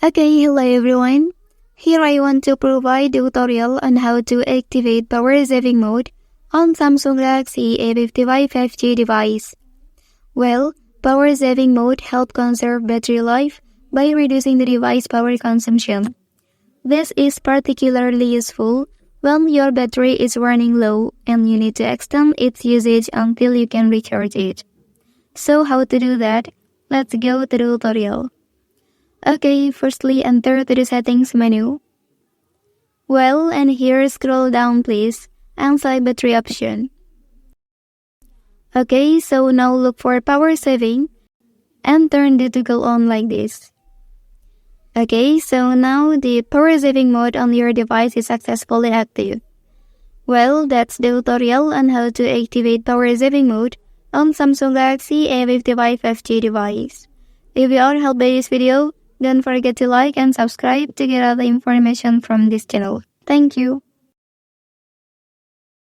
Okay, hello everyone. Here I want to provide a tutorial on how to activate power saving mode on Samsung Galaxy A55 5G device. Well, power saving mode helps conserve battery life by reducing the device power consumption. This is particularly useful when your battery is running low and you need to extend its usage until you can recharge it. So how to do that? Let's go to the tutorial. Okay, firstly enter to the settings menu. Well, and here scroll down please and select battery option. Okay, so now look for power saving and turn the toggle on like this. Okay, so now the power saving mode on your device is successfully active. Well, that's the tutorial on how to activate power saving mode on Samsung Galaxy A55 5G device. If you are helped by this video, don't forget to like and subscribe to get other information from this channel. Thank you.